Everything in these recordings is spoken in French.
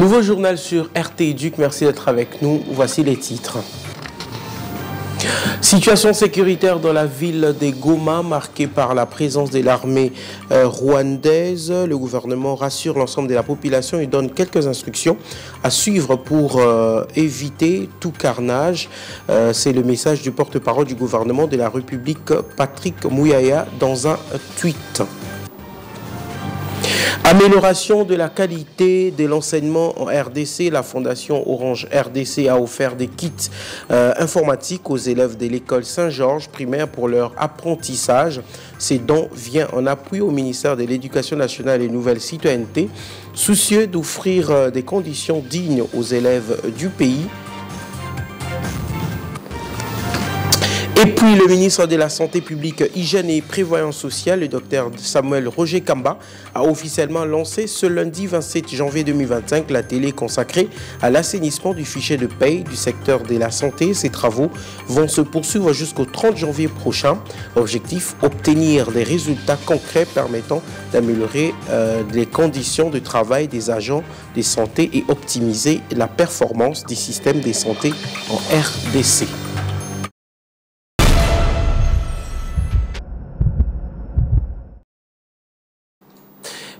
Nouveau journal sur RT Éduc, merci d'être avec nous. Voici les titres. Situation sécuritaire dans la ville de Goma, marquée par la présence de l'armée rwandaise. Le gouvernement rassure l'ensemble de la population et donne quelques instructions à suivre pour éviter tout carnage. C'est le message du porte-parole du gouvernement de la République, Patrick Mouyaya, dans un tweet. Amélioration de la qualité de l'enseignement en RDC. La Fondation Orange RDC a offert des kits informatiques aux élèves de l'école Saint-Georges primaire pour leur apprentissage. Ces dons viennent en appui au ministère de l'Éducation nationale et Nouvelle Citoyenneté, soucieux d'offrir des conditions dignes aux élèves du pays. Et puis le ministre de la Santé publique, Hygiène et Prévoyance sociale, le docteur Samuel Roger Kamba, a officiellement lancé ce lundi 27 janvier 2025 la télé consacrée à l'assainissement du fichier de paie du secteur de la santé. Ces travaux vont se poursuivre jusqu'au 30 janvier prochain. Objectif, obtenir des résultats concrets permettant d'améliorer les conditions de travail des agents de santé et optimiser la performance du système de santé en RDC.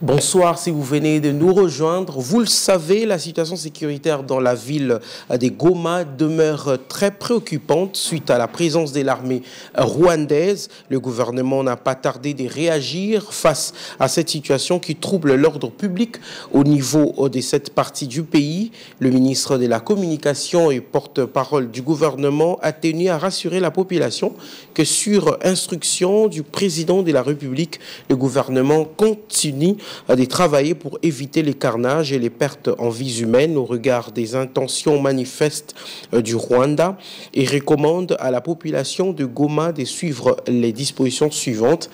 Bonsoir, si vous venez de nous rejoindre. Vous le savez, la situation sécuritaire dans la ville de Goma demeure très préoccupante suite à la présence de l'armée rwandaise. Le gouvernement n'a pas tardé de réagir face à cette situation qui trouble l'ordre public au niveau de cette partie du pays. Le ministre de la Communication et porte-parole du gouvernement a tenu à rassurer la population que sur instruction du président de la République, le gouvernement continue de travailler pour éviter les carnages et les pertes en vies humaines au regard des intentions manifestes du Rwanda et recommande à la population de Goma de suivre les dispositions suivantes.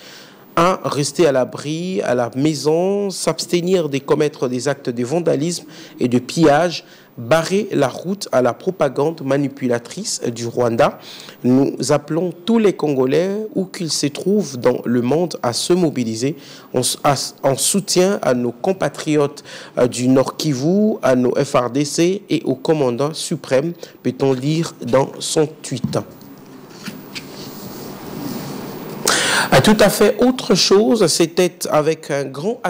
1. Rester à l'abri, à la maison, s'abstenir de commettre des actes de vandalisme et de pillage, barrer la route à la propagande manipulatrice du Rwanda. Nous appelons tous les Congolais, où qu'ils se trouvent dans le monde, à se mobiliser en soutien à nos compatriotes du Nord Kivu, à nos FRDC et au commandant suprême, peut-on lire dans son tweet. Tout à fait autre chose, c'était avec un grand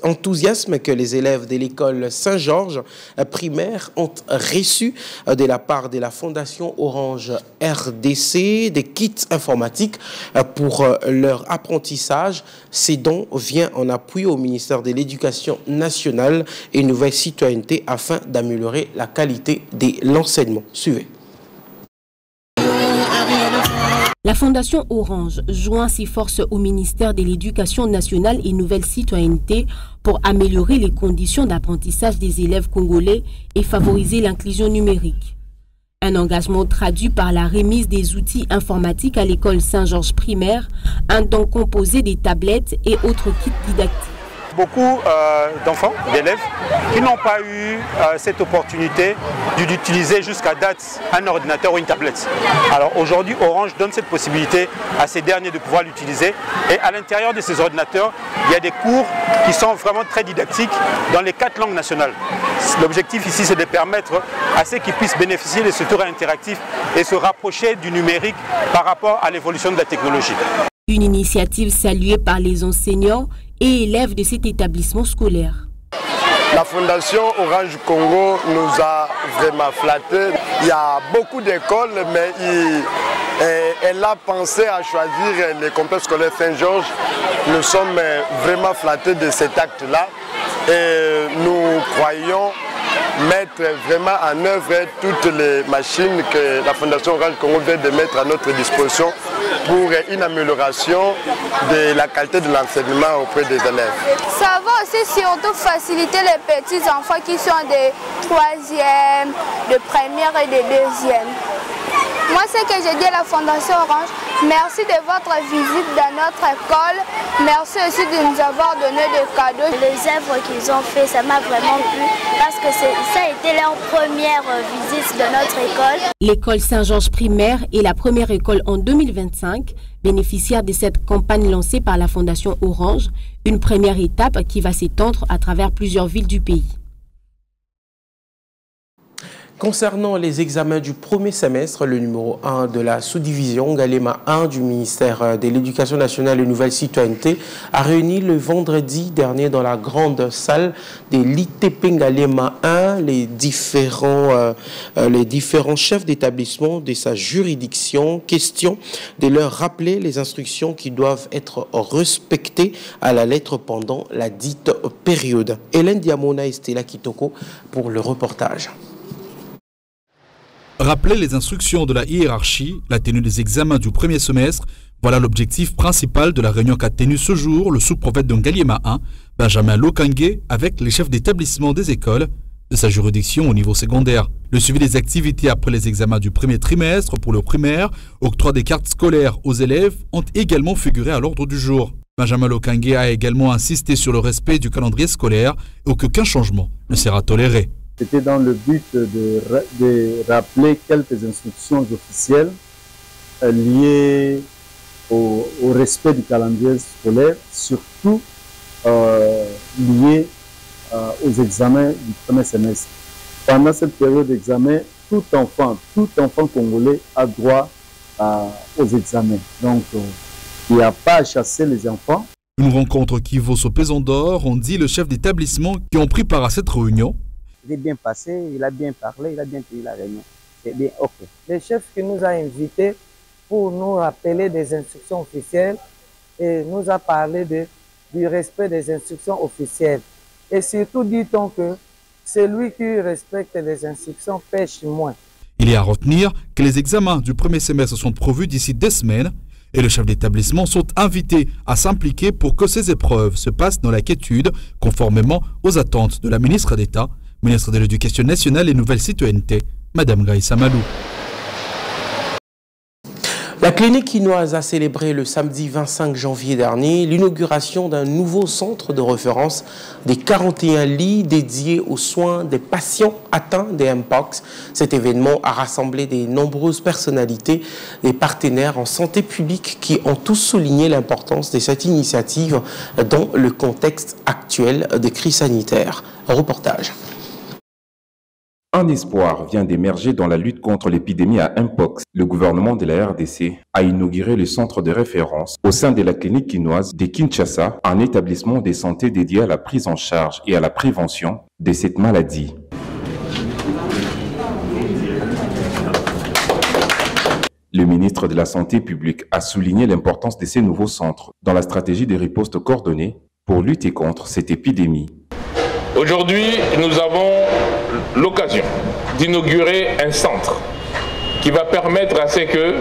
enthousiasme que les élèves de l'école Saint-Georges primaire ont reçu de la part de la Fondation Orange RDC des kits informatiques pour leur apprentissage. Ces dons viennent en appui au ministère de l'Éducation nationale et Nouvelle Citoyenneté afin d'améliorer la qualité de l'enseignement. Suivez. La Fondation Orange joint ses forces au ministère de l'Éducation nationale et Nouvelle Citoyenneté pour améliorer les conditions d'apprentissage des élèves congolais et favoriser l'inclusion numérique. Un engagement traduit par la remise des outils informatiques à l'école Saint-Georges primaire, un don composé des tablettes et autres kits didactiques. Beaucoup d'enfants, d'élèves, qui n'ont pas eu cette opportunité d'utiliser jusqu'à date un ordinateur ou une tablette. Alors aujourd'hui, Orange donne cette possibilité à ces derniers de pouvoir l'utiliser. Et à l'intérieur de ces ordinateurs, il y a des cours qui sont vraiment très didactiques dans les 4 langues nationales. L'objectif ici, c'est de permettre à ceux qui puissent bénéficier de ce tour interactif et se rapprocher du numérique par rapport à l'évolution de la technologie. Une initiative saluée par les enseignants et élèves de cet établissement scolaire. La Fondation Orange Congo nous a vraiment flattés. Il y a beaucoup d'écoles, mais elle a pensé à choisir le complexe scolaire Saint-Georges. Nous sommes vraiment flattés de cet acte-là et nous croyons mettre vraiment en œuvre toutes les machines que la Fondation Orange Congo vient de mettre à notre disposition pour une amélioration de la qualité de l'enseignement auprès des élèves. Ça va aussi surtout faciliter les petits enfants qui sont de 3e, de 1re et de 2e. Moi, ce que j'ai dit à la Fondation Orange, merci de votre visite dans notre école. Merci aussi de nous avoir donné des cadeaux. Les œuvres qu'ils ont fait, ça m'a vraiment plu parce que ça a été leur première visite dans notre école. L'école Saint-Georges primaire est la première école en 2025, bénéficiaire de cette campagne lancée par la Fondation Orange, une première étape qui va s'étendre à travers plusieurs villes du pays. Concernant les examens du premier semestre, le numéro 1 de la sous-division Ngalema 1 du ministère de l'Éducation nationale et Nouvelle Citoyenneté a réuni le vendredi dernier dans la grande salle de l'ITP Ngalema 1 les différents chefs d'établissement de sa juridiction. Question de leur rappeler les instructions qui doivent être respectées à la lettre pendant la dite période. Hélène Diamona et Stella Kitoko pour le reportage. Rappeler les instructions de la hiérarchie, la tenue des examens du premier semestre, voilà l'objectif principal de la réunion qu'a tenue ce jour le sous-prophète de Ngaliema 1, Benjamin Lokangue, avec les chefs d'établissement des écoles de sa juridiction au niveau secondaire. Le suivi des activités après les examens du premier trimestre pour le primaire, octroi des cartes scolaires aux élèves ont également figuré à l'ordre du jour. Benjamin Lokangue a également insisté sur le respect du calendrier scolaire et qu'aucun changement ne sera toléré. C'était dans le but de rappeler quelques instructions officielles liées au respect du calendrier scolaire, surtout liées aux examens du premier semestre. Pendant cette période d'examen, tout enfant congolais a droit aux examens. Donc, il n'y a pas à chasser les enfants. Une rencontre qui vaut son pesant d'or, ont dit le chef d'établissement qui ont pris part à cette réunion. Il est bien passé, il a bien parlé, il a bien payé la réunion. C'est bien, ok. Le chef qui nous a invités pour nous rappeler des instructions officielles et nous a parlé du respect des instructions officielles. Et surtout, dit-on que celui qui respecte les instructions pêche moins. Il est à retenir que les examens du premier semestre sont prévus d'ici 2 semaines et le chef d'établissement sont invités à s'impliquer pour que ces épreuves se passent dans la quiétude, conformément aux attentes de la ministre d'État, ministre de l'Éducation nationale et Nouvelle Citoyenneté, Madame Gaïssa Malou. La clinique quinoise a célébré le samedi 25 janvier dernier l'inauguration d'un nouveau centre de référence des 41 lits dédiés aux soins des patients atteints de Mpox. Cet événement a rassemblé de nombreuses personnalités et partenaires en santé publique qui ont tous souligné l'importance de cette initiative dans le contexte actuel de crise sanitaire. Un reportage. Un espoir vient d'émerger dans la lutte contre l'épidémie à Mpox. Le gouvernement de la RDC a inauguré le centre de référence au sein de la clinique quinoise de Kinshasa, un établissement de santé dédié à la prise en charge et à la prévention de cette maladie. Le ministre de la Santé publique a souligné l'importance de ces nouveaux centres dans la stratégie de riposte coordonnée pour lutter contre cette épidémie. Aujourd'hui, nous avons l'occasion d'inaugurer un centre qui va permettre à ce que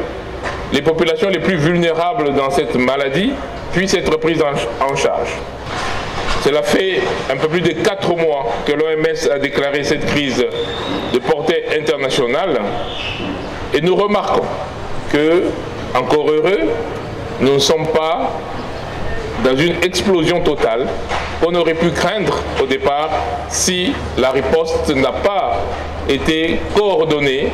les populations les plus vulnérables dans cette maladie puissent être prises en charge. Cela fait un peu plus de 4 mois que l'OMS a déclaré cette crise de portée internationale et nous remarquons que, encore heureux, nous ne sommes pas dans une explosion totale qu'on aurait pu craindre au départ si la riposte n'a pas été coordonnée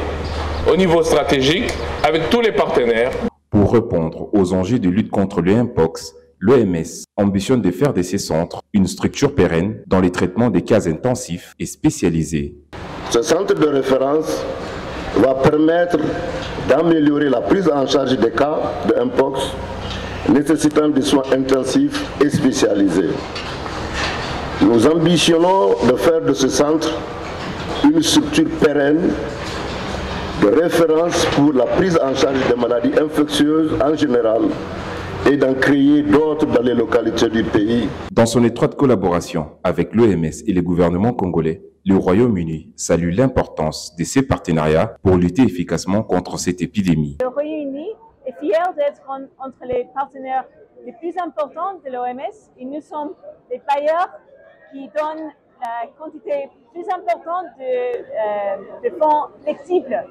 au niveau stratégique avec tous les partenaires. Pour répondre aux enjeux de lutte contre le Mpox, l'OMS ambitionne de faire de ces centres une structure pérenne dans les traitements des cas intensifs et spécialisés. Ce centre de référence va permettre d'améliorer la prise en charge des cas de Mpox nécessitant des soins intensifs et spécialisés. Nous ambitionnons de faire de ce centre une structure pérenne de référence pour la prise en charge des maladies infectieuses en général et d'en créer d'autres dans les localités du pays. Dans son étroite collaboration avec l'OMS et les gouvernements congolais, le Royaume-Uni salue l'importance de ces partenariats pour lutter efficacement contre cette épidémie. Le Royaume-Uni est fier d'être entre les partenaires les plus importants de l'OMS et nous sommes les bailleurs qui donnent la quantité plus importante de fonds flexibles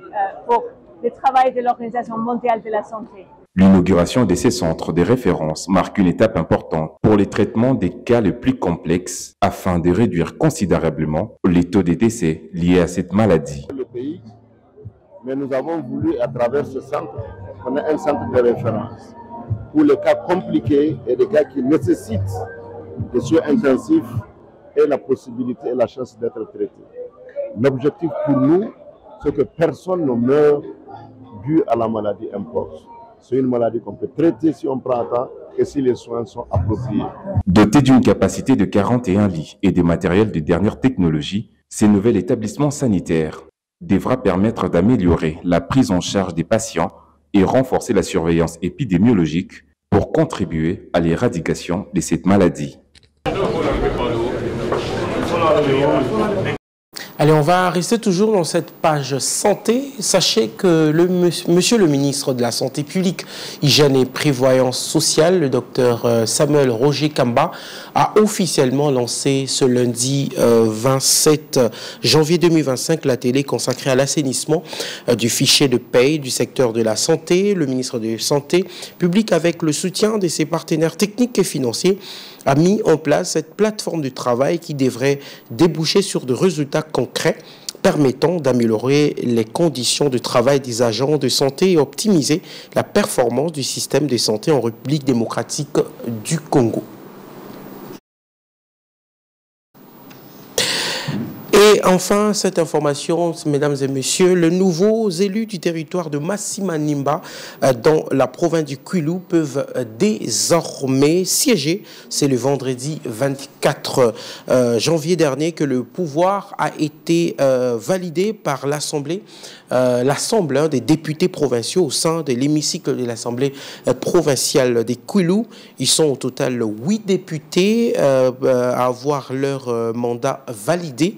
pour le travail de l'Organisation mondiale de la santé. L'inauguration de ces centres de référence marque une étape importante pour les traitements des cas les plus complexes afin de réduire considérablement les taux de décès liés à cette maladie. Le pays, mais nous avons voulu, à travers ce centre, qu'on ait un centre de référence pour les cas compliqués et les cas qui nécessitent des soins intensifs et la possibilité et la chance d'être traités. L'objectif pour nous, c'est que personne ne meurt dû à la maladie Mpox. C'est une maladie qu'on peut traiter si on prend à temps et si les soins sont appropriés. Doté d'une capacité de 41 lits et des matériels de dernière technologie, ce nouvel établissement sanitaire devra permettre d'améliorer la prise en charge des patients et renforcer la surveillance épidémiologique pour contribuer à l'éradication de cette maladie. Allez, on va rester toujours dans cette page santé. Sachez que monsieur le ministre de la Santé publique, Hygiène et Prévoyance sociale, le docteur Samuel Roger Kamba, a officiellement lancé ce lundi 27 janvier 2025 la télé consacrée à l'assainissement du fichier de paie du secteur de la santé. Le ministre de la Santé publique, avec le soutien de ses partenaires techniques et financiers, a mis en place cette plateforme de travail qui devrait déboucher sur de résultats concrets permettant d'améliorer les conditions de travail des agents de santé et optimiser la performance du système de santé en République démocratique du Congo. Et enfin, cette information, mesdames et messieurs, les nouveaux élus du territoire de Massi-Manimba dans la province du Kwilu peuvent désormais siéger. C'est le vendredi 24 janvier dernier que le pouvoir a été validé par l'Assemblée des députés provinciaux au sein de l'hémicycle de l'Assemblée provinciale des Kwilu. Ils sont au total 8 députés à avoir leur mandat validé.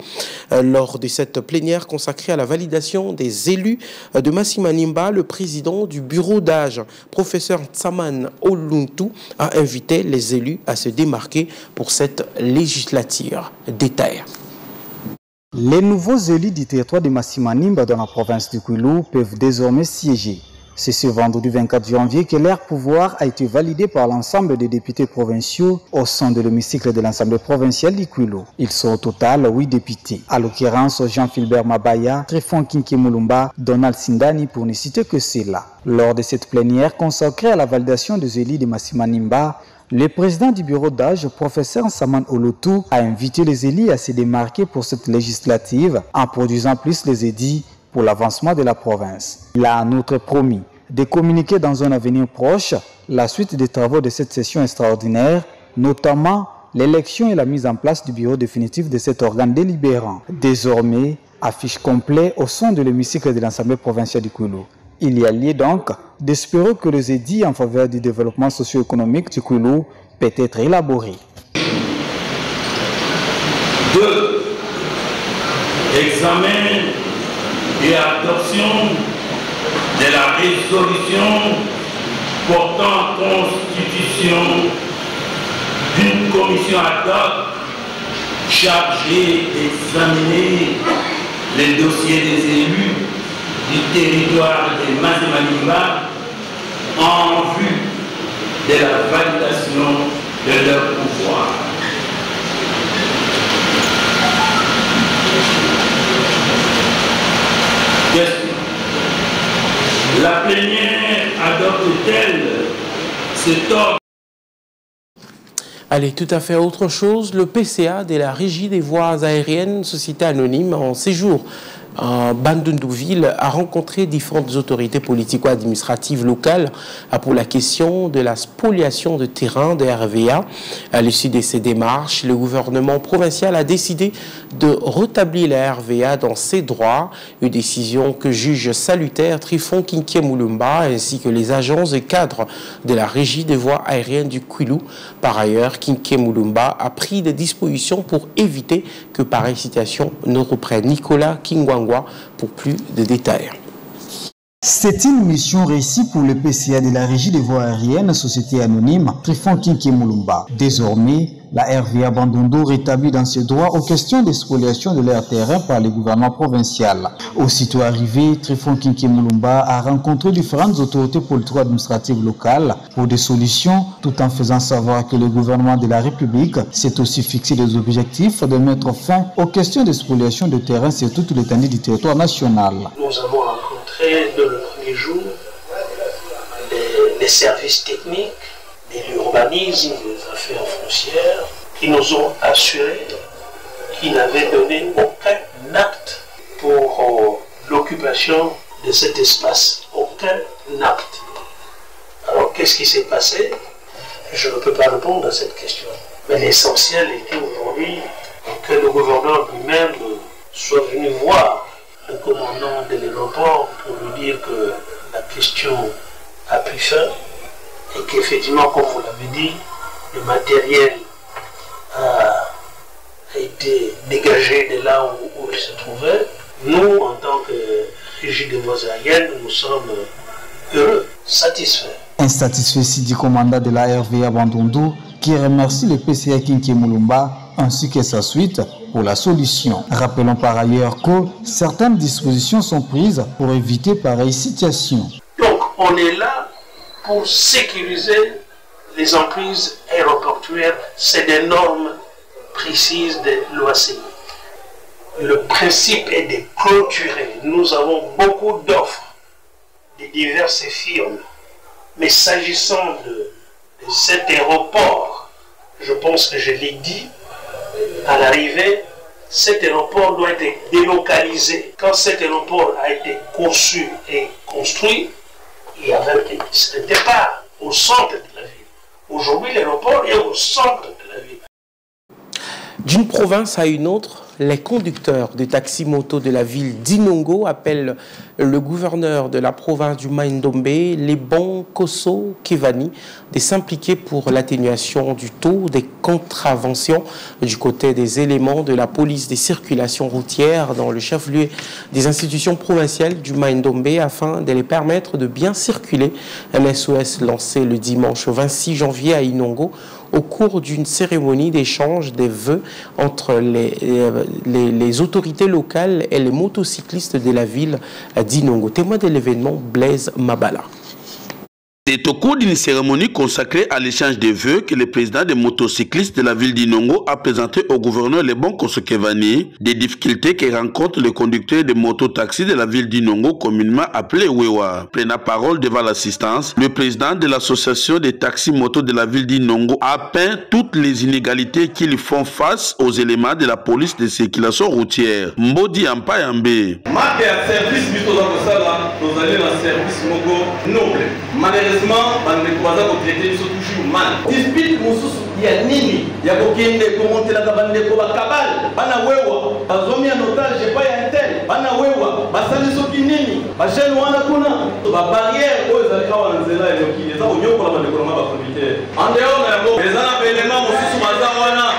Lors de cette plénière consacrée à la validation des élus de Massi-Manimba, le président du bureau d'âge, professeur Tsaman Oluntu, a invité les élus à se démarquer pour cette législature. Détail. Les nouveaux élus du territoire de Massi-Manimba dans la province du Kwilu peuvent désormais siéger. C'est ce vendredi 24 janvier que leur pouvoir a été validé par l'ensemble des députés provinciaux au sein de l'hémicycle de l'Assemblée provinciale du Kwilu. Ils sont au total 8 députés, à l'occurrence Jean-Philbert Mabaya, Tréphon Kinkemulumba, Donald Sindani pour ne citer que ceux-là. Lors de cette plénière consacrée à la validation des élus de Massi-Manimba, le président du bureau d'âge, professeur Saman Olotu, a invité les élus à se démarquer pour cette législative en produisant plus les édits pour l'avancement de la province. Il a en outre promis de communiquer dans un avenir proche la suite des travaux de cette session extraordinaire, notamment l'élection et la mise en place du bureau définitif de cet organe délibérant. Désormais, affiche complet au sein de l'hémicycle de l'Assemblée provinciale du Kwilu. Il y a lieu donc d'espérer que les édits en faveur du développement socio-économique du Kwilu peut être élaborés. 2. Examen et adoption de la résolution portant constitution d'une commission ad hoc chargée d'examiner les dossiers des élus du territoire de Massi-Manimba en vue de la validation de leur pouvoir. La plénière adopte-t-elle cet ordre? Allez, tout à fait autre chose. Le PCA de la Régie des voies aériennes, société anonyme, en séjour en Bandundu-Ville, a rencontré différentes autorités politico-administratives locales pour la question de la spoliation de terrain de RVA. À l'issue de ces démarches, le gouvernement provincial a décidé de rétablir la RVA dans ses droits, une décision que juge salutaire Tréphon Kinkemulumba ainsi que les agences et cadres de la Régie des voies aériennes du Kwilu. Par ailleurs, Kinkemulumba a pris des dispositions pour éviter que pareille situation ne reprenne. Nicolas Kingwangwa pour plus de détails. C'est une mission réussie pour le PCA de la Régie des voies aériennes, société anonyme Tréphon Kinkemulumba. Désormais, la RVA Bandundu rétablit dans ses droits aux questions de spoliation de leur terrain par le gouvernement provincial. Aussitôt arrivé, Tréphon Kinkemulumba a rencontré différentes autorités politico-administratives locales pour des solutions, tout en faisant savoir que le gouvernement de la République s'est aussi fixé des objectifs de mettre fin aux questions de spoliation de terrain sur toute l'étendue du territoire national. Nous avons rencontré dans le premier jour les services techniques de l'urbanisme, des affaires foncières, qui nous ont assuré qu'ils n'avaient donné aucun acte pour l'occupation populations de cet espace. Aucun acte. Alors qu'est-ce qui s'est passé? Je ne peux pas répondre à cette question. Mais l'essentiel était aujourd'hui que le gouverneur lui-même soit venu voir le commandant de l'aéroport pour lui dire que la question a pris fin et qu'effectivement, comme vous l'avez dit, le matériel a été dégagé de là où il se trouvait. Nous, en tant que régie des voies aériennes, nous sommes heureux, satisfaits. Insatisfait si du commandant de la RVA Bandundu qui remercie le PCA Kinké Moulumba ainsi que sa suite pour la solution. Rappelons par ailleurs que certaines dispositions sont prises pour éviter pareille situation. Donc on est là pour sécuriser les emprises aéroportuaires. C'est des normes précises de l'OACI. Le principe est de clôturer. Nous avons beaucoup d'offres de diverses firmes. Mais s'agissant de cet aéroport, je pense que je l'ai dit à l'arrivée, cet aéroport doit être délocalisé. Quand cet aéroport a été conçu et construit, ce n'était pas au centre de la ville. Aujourd'hui, l'aéroport est au centre de la ville. D'une province à une autre, les conducteurs de taxi-moto de la ville d'Inongo appellent le gouverneur de la province du Mai-Ndombe, Lebon Kosso Kevani, de s'impliquer pour l'atténuation du taux des contraventions du côté des éléments de la police des circulations routières dans le chef-lieu des institutions provinciales du Mai-Ndombe afin de les permettre de bien circuler. Un SOS lancé le dimanche 26 janvier à Inongo au cours d'une cérémonie d'échange des vœux entre les autorités locales et les motocyclistes de la ville d'Inongo. Témoin de l'événement, Blaise Mabala. C'est au cours d'une cérémonie consacrée à l'échange des vœux que le président des motocyclistes de la ville d'Inongo a présenté au gouverneur Lebon Kosso Kevani des difficultés que rencontrent les conducteurs de mototaxis de la ville d'Inongo, communément appelé Wewa. Prenant parole devant l'assistance, le président de l'association des taxis-motos de la ville d'Inongo a peint toutes les inégalités qu'ils font face aux éléments de la police de circulation routière. Mbodi Ampayambe. Malheureusement, on ne peut pas traiter toujours mal. Dispute il y a nini, il y a aucun commentaire la cabane de cabal, bana wewa, bazomi en otage, pas un tel, bana wewa, basali soki nini, bachel wana kuna, ba barrière aux alikawa nzela et qui les a au pour la bande de ba comité. En dehors de mo, les ana éléments mususu bazawana,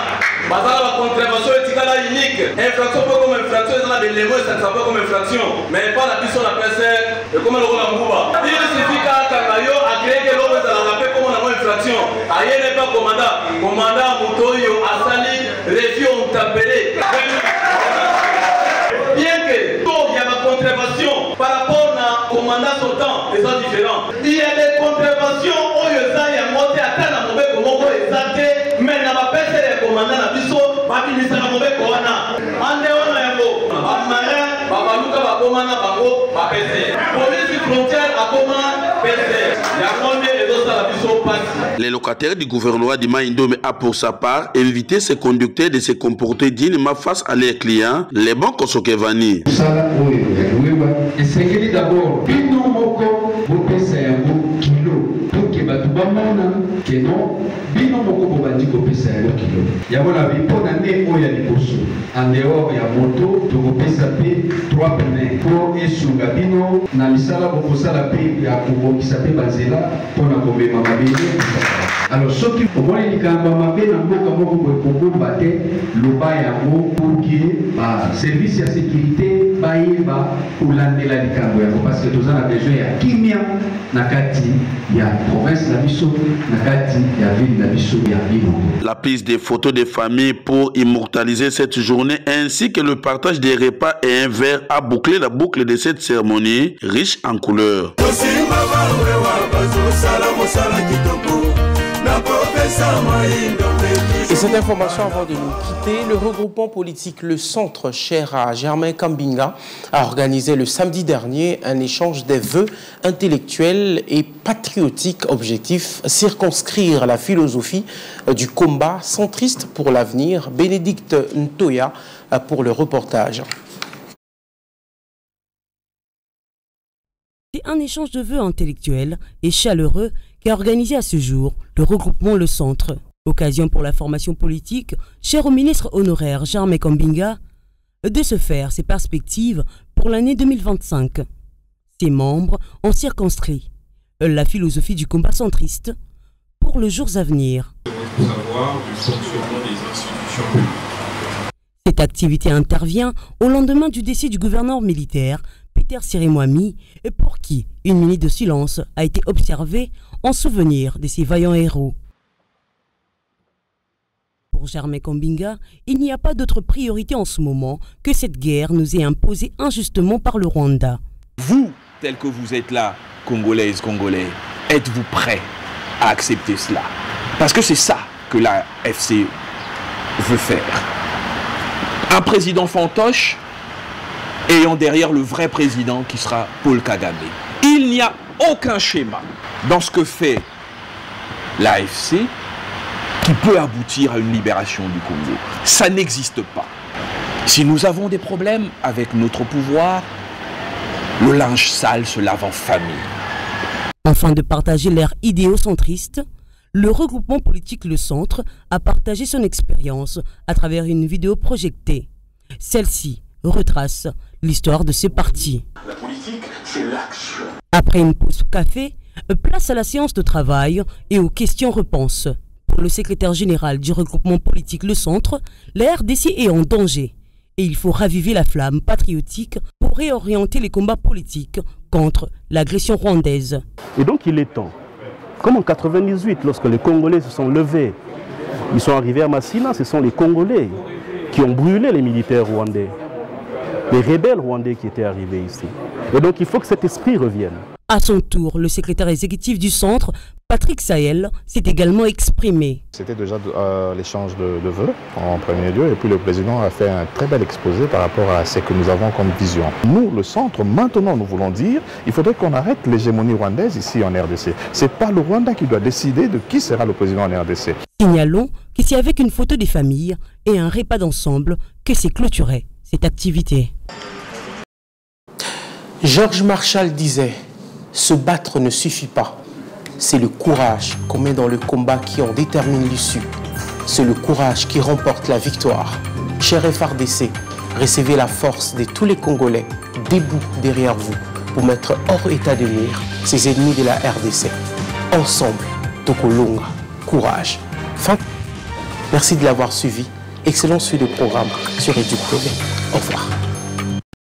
bazala ba contravention etikala unique, infraction pas comme infraction, ils ont des éléments ça ne pas comme infraction, mais pas la puissance la presse et comme le rôle mbuba. Il suffit qu'à Kanayo a créé que l'on va la rappeler comme on a infraction. Aïe n'est pas commandant. Commandant Moutoyo Asali, région Tapelé. Bien que tout il y a ma contravention par rapport à commandant sortant, les sont différents. Il y a des contraventions où il y a un monté à terre à mauvais comment les athées, mais n'a pas passé les commandants à Bisso, pas qu'il n'y a pas mauvais corona. En dehors de l'Embo, à Marin, Babaluka, Babomana, Babo, Bapese. Police frontière à Boma, Pese. Il y a combien de autres à Bisso passent. Les locataires du gouvernement du Mai-Ndombe a pour sa part invité ses conducteurs de se comporter dignement face à leurs clients, les bons Kosso Kevani. Et d'abord, bino moko, bopesa yango kilo, pour que batubamona, que non, bino moko bobandi kopesa yango kilo. Yango la bipona ne oya liboso. En dehors ya moto, tokopesa pe 3 pneus. Pour esunga bino, na misala bokosala pe ya kobongisa pe banzela, pona komema mabele. Alors, ce qui faut voir, c'est que le service de sécurité parce que nous avons besoin de Kimia, Nakati, il y a province de la Bissau, Nakati, il y a ville de la Bissau, il y a Bino. La prise des photos des familles pour immortaliser cette journée ainsi que le partage des repas et un verre a bouclé la boucle de cette cérémonie riche en couleurs. Et cette information avant de nous quitter, le regroupement politique Le Centre, cher à Germain Kambinga, a organisé le samedi dernier un échange des vœux intellectuels et patriotiques. Objectif, circonscrire la philosophie du combat centriste pour l'avenir. Bénédicte Ntoya pour le reportage. C'est un échange de vœux intellectuels et chaleureux qu'a organisé à ce jour le regroupement Le Centre. Occasion pour la formation politique, chère au ministre honoraire Germain Kambinga, de se faire ses perspectives pour l'année 2025. Ses membres ont circonscrit la philosophie du combat centriste pour les jours à venir. Savoir du fonctionnement des institutions publiques. Cette activité intervient au lendemain du décès du gouverneur militaire Peter Sirimwami, pour qui une minute de silence a été observée en souvenir de ces vaillants héros. Pour Germain Kambinga, il n'y a pas d'autre priorité en ce moment que cette guerre nous est imposée injustement par le Rwanda. Vous, tel que vous êtes là, Congolaises, Congolais, êtes-vous prêts à accepter cela? Parce que c'est ça que la FC veut faire. Un président fantoche ayant derrière le vrai président qui sera Paul Kagame. Il n'y a aucun schéma dans ce que fait l'AFC qui peut aboutir à une libération du Congo. Ça n'existe pas. Si nous avons des problèmes avec notre pouvoir, le linge sale se lave en famille. Afin de partager leurs idéaux centristes, le regroupement politique Le Centre a partagé son expérience à travers une vidéo projetée. Celle-ci retrace l'histoire de ce parti. La politique, c'est l'action. Après une pause café, place à la séance de travail et aux questions-réponses. Pour le secrétaire général du regroupement politique Le Centre, la RDC est en danger et il faut raviver la flamme patriotique pour réorienter les combats politiques contre l'agression rwandaise. Et donc il est temps. Comme en 98, lorsque les Congolais se sont levés, ils sont arrivés à Massina, ce sont les Congolais qui ont brûlé les militaires rwandais, les rebelles rwandais qui étaient arrivés ici. Et donc il faut que cet esprit revienne. À son tour, le secrétaire exécutif du centre, Patrick Sahel, s'est également exprimé. C'était déjà l'échange de vœux en premier lieu, et puis le président a fait un très bel exposé par rapport à ce que nous avons comme vision. Nous, le centre, maintenant nous voulons dire, il faudrait qu'on arrête l'hégémonie rwandaise ici en RDC. Ce n'est pas le Rwanda qui doit décider de qui sera le président en RDC. Signalons que c'est avec une photo des familles et un repas d'ensemble que s'est clôturée cette activité. George Marshall disait: se battre ne suffit pas. C'est le courage qu'on met dans le combat qui en détermine l'issue. C'est le courage qui remporte la victoire. Cher FRDC, recevez la force de tous les Congolais debout derrière vous pour mettre hors état de nuire ces ennemis de la RDC. Ensemble, Tokolonga, courage. Fin. Merci de l'avoir suivi. Excellent suivi de programme sur EduTV. Au revoir.